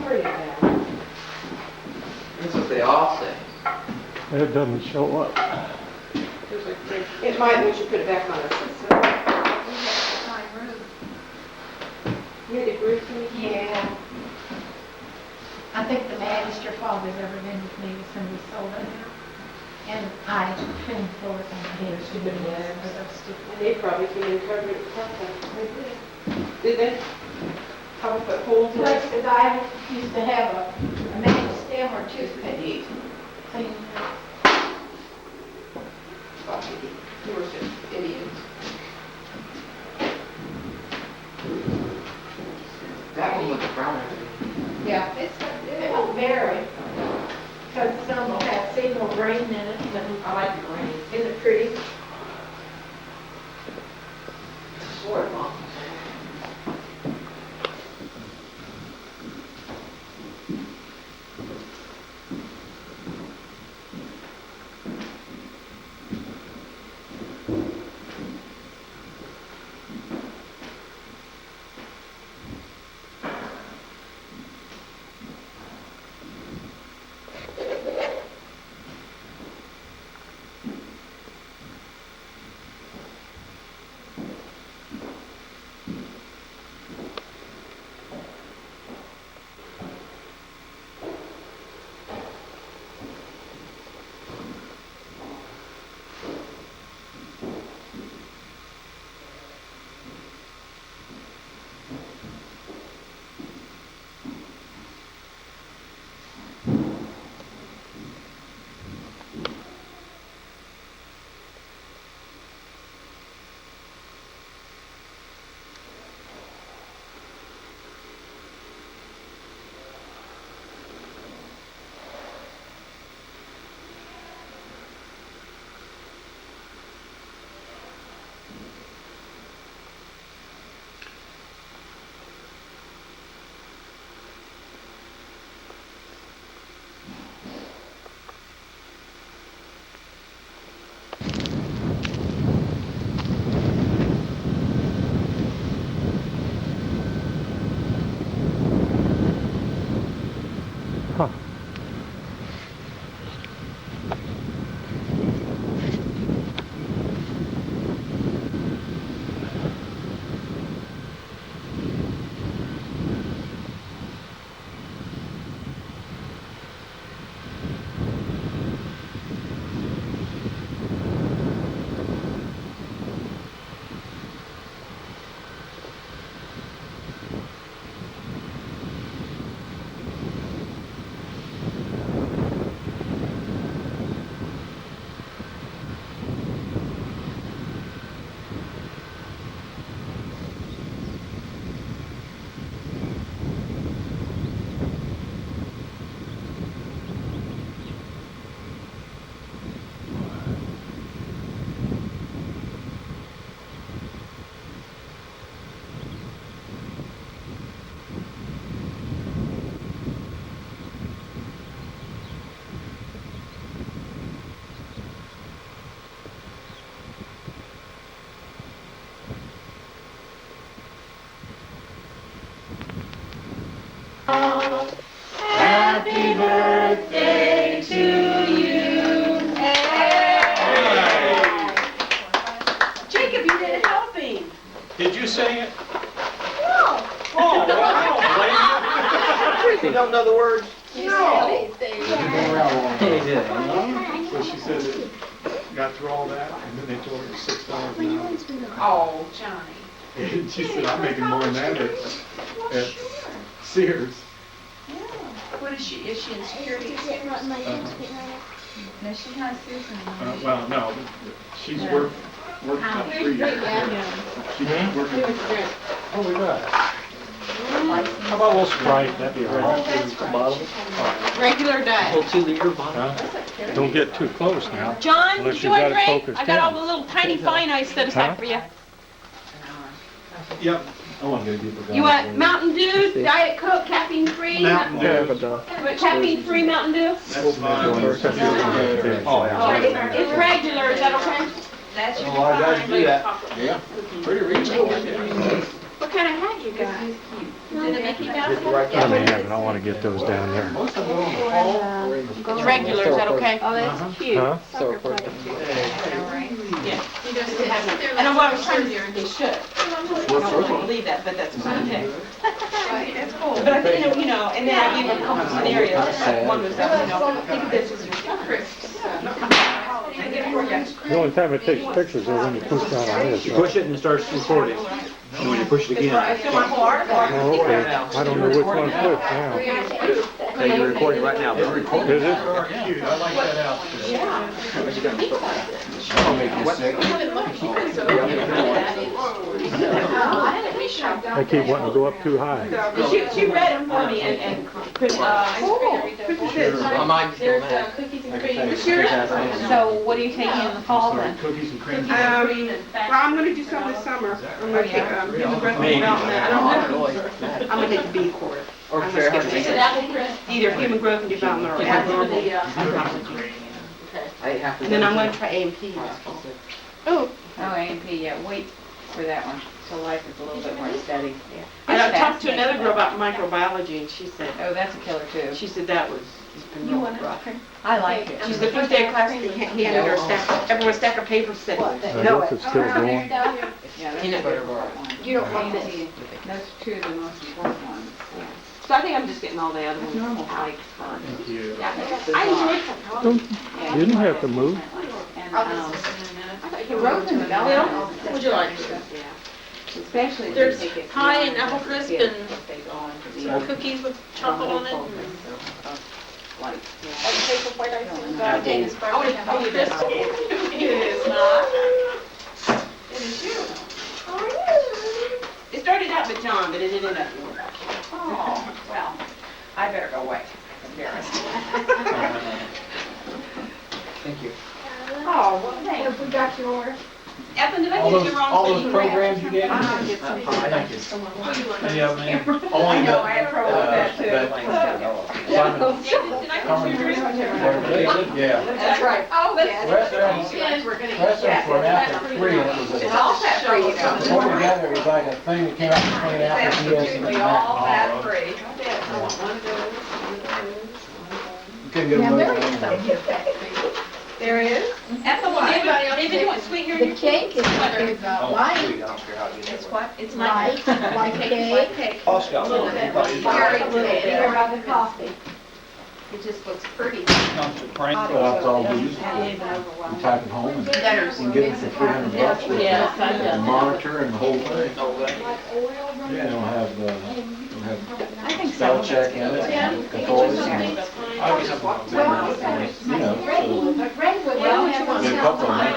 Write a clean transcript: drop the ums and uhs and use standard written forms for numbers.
pretty bad. That's what they all say. It doesn't show up. It might once you put it back on the system. You had a group meeting? Yeah. I think the maddest your father's ever been with me was when we sold it. And I couldn't pull it on my head. She didn't laugh. And they probably came and covered it with purple. They did. Did they? Probably put holes in Like it. the guy used to have a magic stem or toothpick. Clean. You were just idiots. That one looks brown. Yeah, it won't vary. Because some will have single grain in it. But I like the green. is it pretty? Short long. Huh. Happy birthday to you. Jacob, you didn't help him. Did you sing it? No. Oh, wow. You don't know the words? No. He did. So she said it got through all that, and then they told her $6 an hour. Oh, Johnny. And she said, I'm making more than that at Sears. What is she? Is she in security? No, she's not Susan. Well, no, she's worked up 3 years. She's working. Oh, we got it. How about a little Sprite? That'd be all right. Regular diet. Little 2-liter bottle. Huh? Don't get too close now. John, Unless did you you want got a it drink? focused I got all in. the little tiny fine ice set aside Huh? for you. Yep. I want to get a deeper dive. You want Mountain Dew, Diet Coke, caffeine free? Mountain Dew. Caffeine free Mountain Dew? That's mine. Oh, yeah. It's regular, is that okay? That's your Oh, I gotta do that. Yeah, pretty reasonable. What kind of hat you got? No, I may have, and I want to get those down there. Most of them on the hall or in the. It's regular, is that okay? Oh, that's cute. Huh? Soccer player too. Yeah. And what I was trying to do, they should. I don't really believe that, but that's what I think. That's cool. But I think, and then I gave them a couple scenarios. One was that, think of this as your first. The only time it takes pictures is when you push down on this. You push it and it starts recording. And when you push it again, I fill my whole article. Oh, okay. I don't know which one flips now. okay, you're recording right now. Is it? Cute, I like that outfit. I'll make you sick. I keep wanting to go up too high. She read them for me and Chris, My mind's still mad. cookies and cream. So what are you taking in the fall then? Cookies and cream. Well, I'm gonna do some this summer. I'm gonna take, human growth and development. I don't know. I'm gonna take the B course. Or I'm fair. gonna skip either human growth and development or abnormal psychology. I ate half of And then I'm gonna try A&P. Oh, A&P, yeah, wait for that one, so life is a little bit more steady. And I talked to another girl about microbiology and she said That's a killer too. that was, it's been real rough. I like it. She's the first day of class, they handed her a stack, everyone a stack of papers, said, I no. guess it's still going. Yeah, that's Peanut a butter good bar. one. You don't want this. A&P, those two are the most important ones. So I think I'm just getting all the other ones like fun. Thank you. I enjoyed psychology. You didn't have to move. And, growth and development. Well, would you like? Especially. when There's they get pie really and apple crisp good, and they go on to be some cookies with chocolate on it. like, Oh, this. It is not. It is you. It started out with John, but it ended up with oh, well, I better go away. Embarrassed. Thank you. Oh, well, thanks. We got your order. Ethan, did I All get those, you wrong? all thing? those programs you gave me? I'll get some. Thank you. Yeah, man. I Only know, the, I had trouble with that too. Simon, Did I get you wrong? yeah. That's right. Oh, that's. Restaurants, We're gonna restaurants were after free, and it was It's a, all fat free, you know. altogether, it was like a thing that came out between Applebee's and Absolutely the all fat Mac. free. You couldn't get them both. There is. Ethel, well, David, you want sweet here? The cake is light, Sweet, I don't care how you do It's it. what? It's light, like cake. Oscar. Bigger about the coffee. It just looks pretty. That's all we use. You type it home and you can get it for $300 with Yes, I've the done that. monitor and the whole thing. Yeah, they'll have, I think so. spell check in it, and controls, and, I always have one. you know, so. Redwood, Well, which one's There's a couple of them